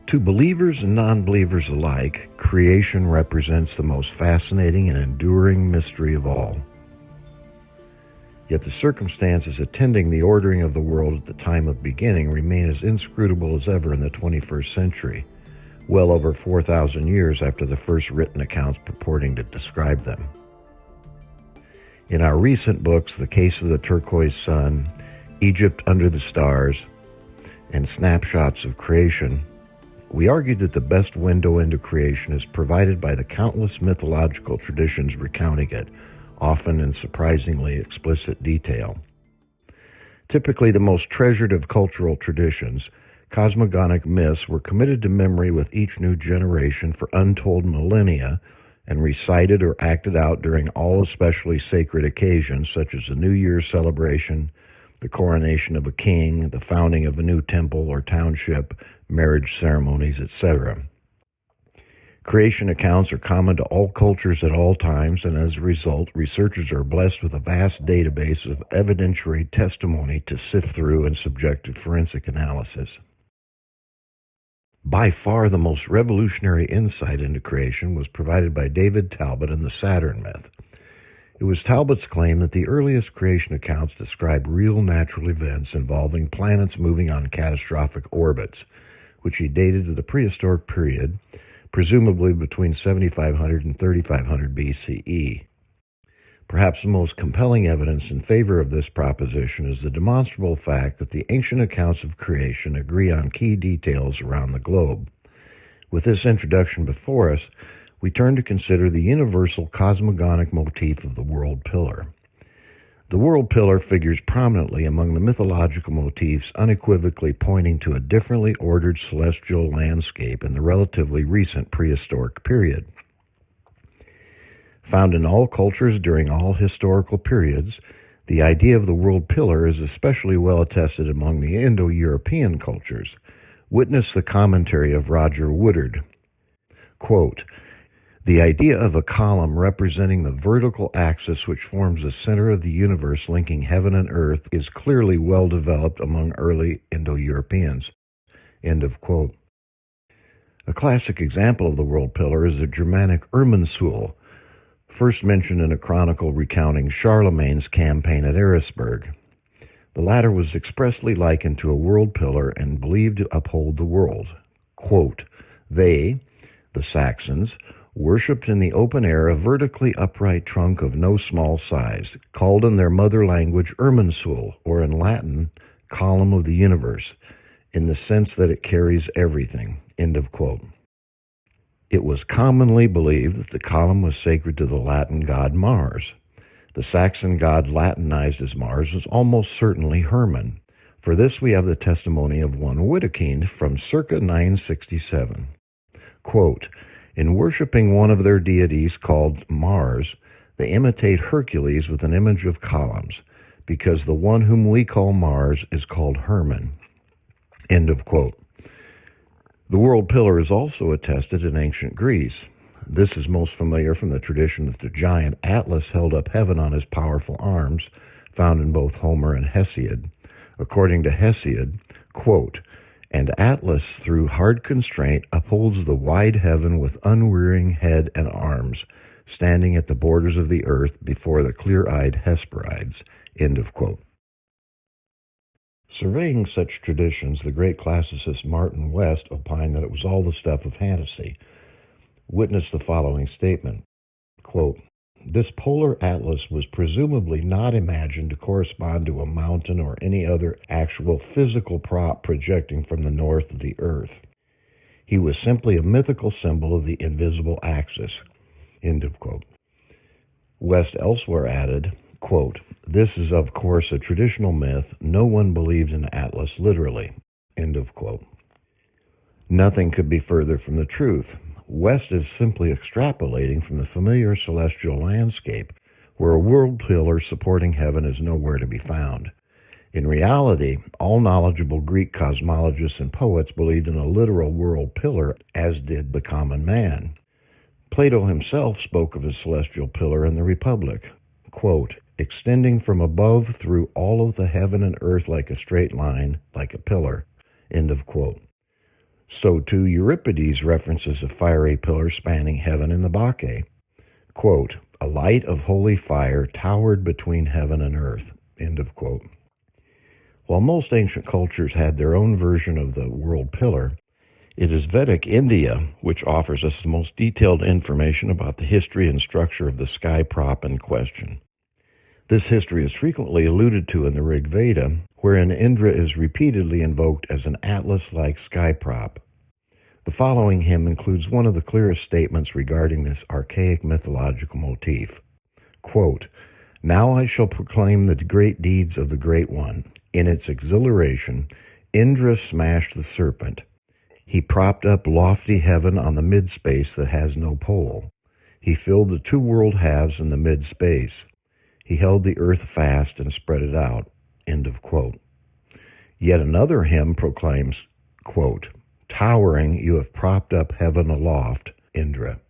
To believers and non-believers alike, creation represents the most fascinating and enduring mystery of all. Yet the circumstances attending the ordering of the world at the time of beginning remain as inscrutable as ever in the 21st century, well over 4,000 years after the first written accounts purporting to describe them. In our recent books, The Case of the Turquoise Sun, Egypt Under the Stars, and Snapshots of Creation, we argued that the best window into creation is provided by the countless mythological traditions recounting it, often in surprisingly explicit detail. Typically the most treasured of cultural traditions, cosmogonic myths were committed to memory with each new generation for untold millennia and recited or acted out during all especially sacred occasions such as the New Year's celebration, the coronation of a king, the founding of a new temple or township, marriage ceremonies, etc. Creation accounts are common to all cultures at all times, and as a result, researchers are blessed with a vast database of evidentiary testimony to sift through and subject to forensic analysis. By far the most revolutionary insight into creation was provided by David Talbot in the Saturn myth. It was Talbot's claim that the earliest creation accounts describe real natural events involving planets moving on catastrophic orbits, which he dated to the prehistoric period, presumably between 7500 and 3500 BCE. Perhaps the most compelling evidence in favor of this proposition is the demonstrable fact that the ancient accounts of creation agree on key details around the globe. With this introduction before us, we turn to consider the universal cosmogonic motif of the world pillar. The world pillar figures prominently among the mythological motifs, unequivocally pointing to a differently ordered celestial landscape in the relatively recent prehistoric period. Found in all cultures during all historical periods, the idea of the world pillar is especially well attested among the Indo-European cultures. Witness the commentary of Roger Woodard. Quote, "The idea of a column representing the vertical axis which forms the center of the universe linking heaven and earth is clearly well developed among early Indo-Europeans." End of quote. A classic example of the world pillar is the Germanic Irminsul, first mentioned in a chronicle recounting Charlemagne's campaign at Eresburg. The latter was expressly likened to a world pillar and believed to uphold the world. Quote, "They, the Saxons, worshipped in the open air a vertically upright trunk of no small size, called in their mother language Irminsul, or in Latin, column of the universe, in the sense that it carries everything." End of quote. It was commonly believed that the column was sacred to the Latin god Mars. The Saxon god Latinized as Mars was almost certainly Hermann. For this we have the testimony of one Widukind from circa 967. Quote, "In worshipping one of their deities called Mars, they imitate Hercules with an image of columns, because the one whom we call Mars is called Hermann." End of quote. The world pillar is also attested in ancient Greece. This is most familiar from the tradition that the giant Atlas held up heaven on his powerful arms, found in both Homer and Hesiod. According to Hesiod, quote, "And Atlas through hard constraint upholds the wide heaven with unwearying head and arms, standing at the borders of the earth before the clear-eyed Hesperides." End of quote. Surveying such traditions, the great classicist Martin West opined that it was all the stuff of fantasy. Witness the following statement, quote, "This polar atlas was presumably not imagined to correspond to a mountain or any other actual physical prop projecting from the north of the earth. He was simply a mythical symbol of the invisible axis." End of quote. West elsewhere added, quote, "This is of course a traditional myth. No one believed in Atlas literally." End of quote. Nothing could be further from the truth. West is simply extrapolating from the familiar celestial landscape, where a world pillar supporting heaven is nowhere to be found. In reality, all knowledgeable Greek cosmologists and poets believed in a literal world pillar, as did the common man. Plato himself spoke of a celestial pillar in the Republic, quote, "extending from above through all of the heaven and earth like a straight line, like a pillar." End of quote. So too Euripides references a fiery pillar spanning heaven in the Bacchae. Quote, "A light of holy fire towered between heaven and earth." End of quote. While most ancient cultures had their own version of the world pillar, it is Vedic India which offers us the most detailed information about the history and structure of the sky prop in question. This history is frequently alluded to in the Rig Veda, wherein Indra is repeatedly invoked as an atlas-like sky prop. The following hymn includes one of the clearest statements regarding this archaic mythological motif. Quote, "Now I shall proclaim the great deeds of the Great One. In its exhilaration, Indra smashed the serpent. He propped up lofty heaven on the mid-space that has no pole. He filled the two world halves in the mid-space. He held the earth fast and spread it out." End of quote. Yet another hymn proclaims, quote, "Towering, you have propped up heaven aloft, Indra."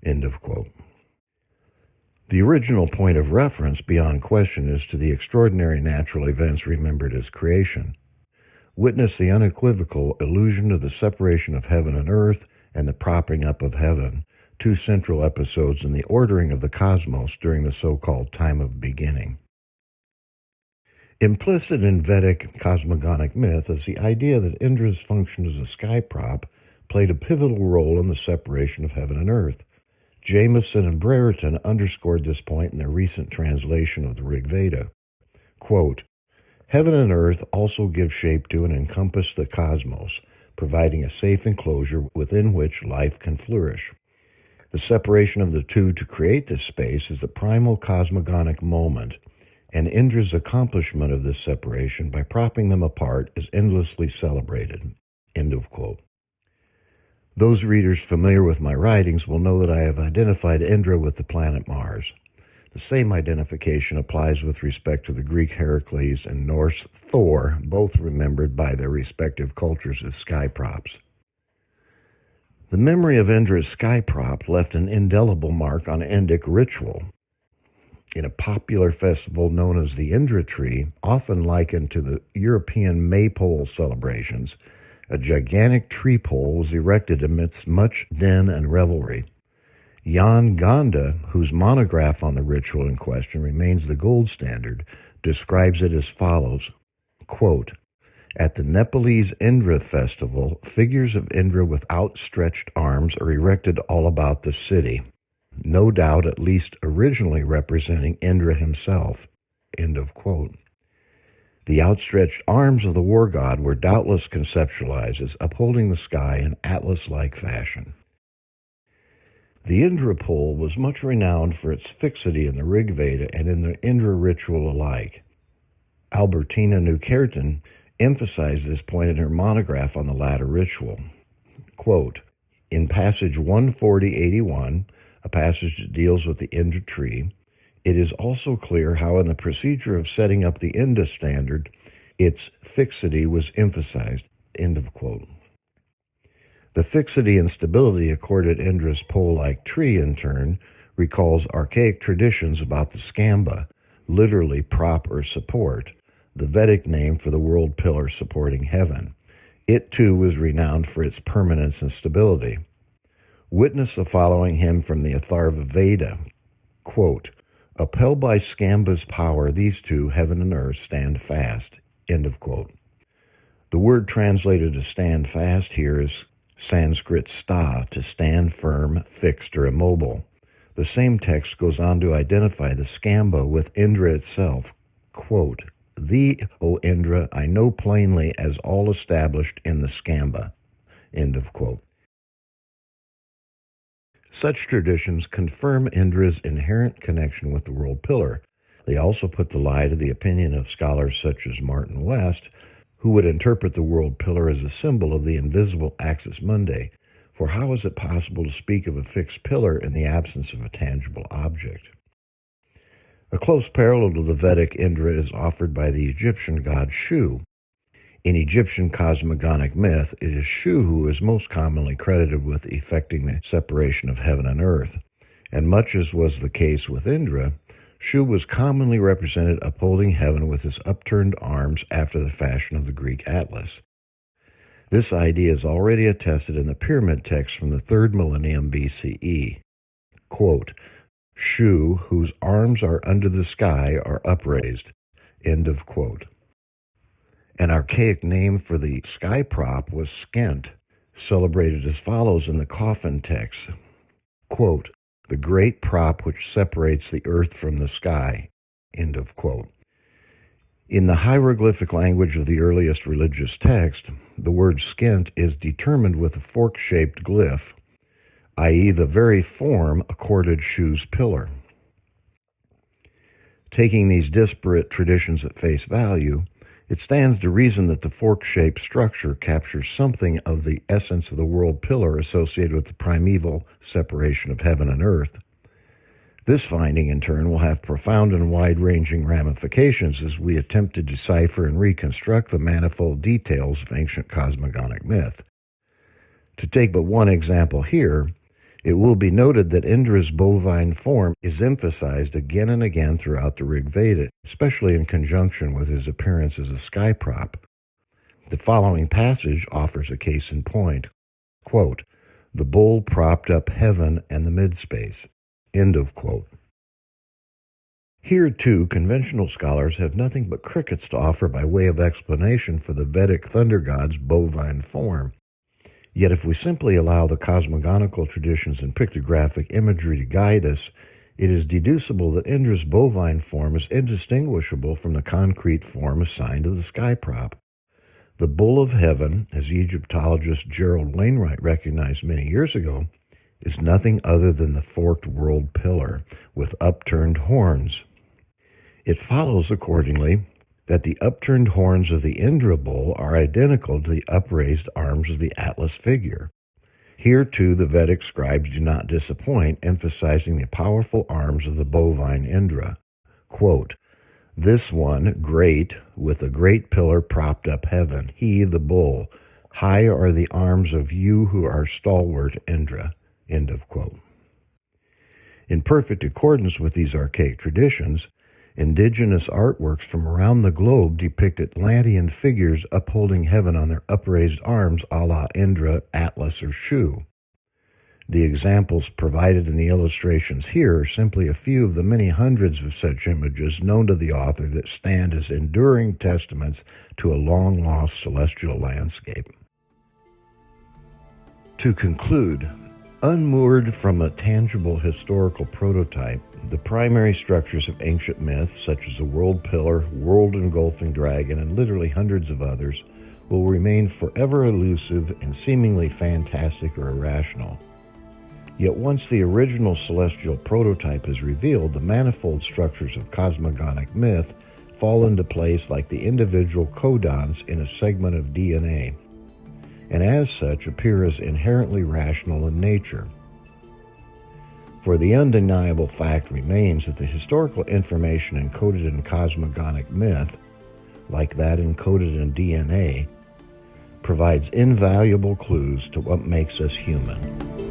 End of quote. The original point of reference, beyond question, is to the extraordinary natural events remembered as creation. Witness the unequivocal allusion to the separation of heaven and earth and the propping up of heaven, two central episodes in the ordering of the cosmos during the so-called time of beginning. Implicit in Vedic cosmogonic myth is the idea that Indra's function as a sky prop played a pivotal role in the separation of heaven and earth. Jameson and Brereton underscored this point in their recent translation of the Rig Veda. Quote, "Heaven and earth also give shape to and encompass the cosmos, providing a safe enclosure within which life can flourish. The separation of the two to create this space is the primal cosmogonic moment, and Indra's accomplishment of this separation by propping them apart is endlessly celebrated." End of quote. Those readers familiar with my writings will know that I have identified Indra with the planet Mars. The same identification applies with respect to the Greek Heracles and Norse Thor, both remembered by their respective cultures as sky props. The memory of Indra's sky prop left an indelible mark on Indic ritual. In a popular festival known as the Indra tree, often likened to the European maypole celebrations, a gigantic tree pole was erected amidst much din and revelry. Jan Ganda, whose monograph on the ritual in question remains the gold standard, describes it as follows, quote, "At the Nepalese Indra festival, figures of Indra with outstretched arms are erected all about the city, no doubt at least originally representing Indra himself." End of quote. The outstretched arms of the war god were doubtless conceptualized as upholding the sky in atlas-like fashion. The Indra pole was much renowned for its fixity in the Rig Veda and in the Indra ritual alike. Albertina Neukerten emphasized this point in her monograph on the latter ritual. Quote, "In passage 14081, a passage that deals with the Indra tree, it is also clear how in the procedure of setting up the Indra standard, its fixity was emphasized." End of quote. The fixity and stability accorded Indra's pole-like tree, in turn, recalls archaic traditions about the skamba, literally prop or support, the Vedic name for the world pillar supporting heaven. It, too, was renowned for its permanence and stability. Witness the following hymn from the Atharva Veda. Quote, "Upheld by Skamba's power, these two, heaven and earth, stand fast." End of quote. The word translated as stand fast here is Sanskrit sta, to stand firm, fixed, or immobile. The same text goes on to identify the skamba with Indra itself. Quote, "Thee, O Indra, I know plainly as all established in the skamba." End of quote. Such traditions confirm Indra's inherent connection with the world pillar. They also put the lie to the opinion of scholars such as Martin West, who would interpret the world pillar as a symbol of the invisible axis mundi, for how is it possible to speak of a fixed pillar in the absence of a tangible object? A close parallel to the Vedic Indra is offered by the Egyptian god Shu. In Egyptian cosmogonic myth, it is Shu who is most commonly credited with effecting the separation of heaven and earth, and much as was the case with Indra, Shu was commonly represented upholding heaven with his upturned arms after the fashion of the Greek Atlas. This idea is already attested in the pyramid text from the 3rd millennium BCE. Quote, Shu, whose arms are under the sky, are upraised. End of quote. An archaic name for the sky prop was skent, celebrated as follows in the coffin text. Quote, the great prop which separates the earth from the sky. End of quote. In the hieroglyphic language of the earliest religious text, the word skent is determined with a fork-shaped glyph, i.e. the very form accorded Shu's pillar. Taking these disparate traditions at face value, it stands to reason that the fork-shaped structure captures something of the essence of the world pillar associated with the primeval separation of heaven and earth. This finding, in turn, will have profound and wide-ranging ramifications as we attempt to decipher and reconstruct the manifold details of ancient cosmogonic myth. To take but one example here, it will be noted that Indra's bovine form is emphasized again and again throughout the Rig Veda, especially in conjunction with his appearance as a sky prop. The following passage offers a case in point. Quote, the bull propped up heaven and the midspace. End of quote. Here, too, conventional scholars have nothing but crickets to offer by way of explanation for the Vedic thunder god's bovine form. Yet if we simply allow the cosmogonical traditions and pictographic imagery to guide us, it is deducible that Indra's bovine form is indistinguishable from the concrete form assigned to the sky prop. The bull of heaven, as Egyptologist Gerald Wainwright recognized many years ago, is nothing other than the forked world pillar with upturned horns. It follows, accordingly, that the upturned horns of the Indra bull are identical to the upraised arms of the Atlas figure. Here, too, the Vedic scribes do not disappoint, emphasizing the powerful arms of the bovine Indra. Quote, this one, great, with a great pillar propped up heaven, he, the bull, high are the arms of you who are stalwart Indra. End of quote. In perfect accordance with these archaic traditions, indigenous artworks from around the globe depict Atlantean figures upholding heaven on their upraised arms a la Indra, Atlas, or Shu. The examples provided in the illustrations here are simply a few of the many hundreds of such images known to the author that stand as enduring testaments to a long-lost celestial landscape. To conclude, unmoored from a tangible historical prototype, the primary structures of ancient myths, such as the world pillar, world-engulfing dragon, and literally hundreds of others, will remain forever elusive and seemingly fantastic or irrational. Yet once the original celestial prototype is revealed, the manifold structures of cosmogonic myth fall into place like the individual codons in a segment of DNA, and as such appear as inherently rational in nature. For the undeniable fact remains that the historical information encoded in cosmogonic myth, like that encoded in DNA, provides invaluable clues to what makes us human.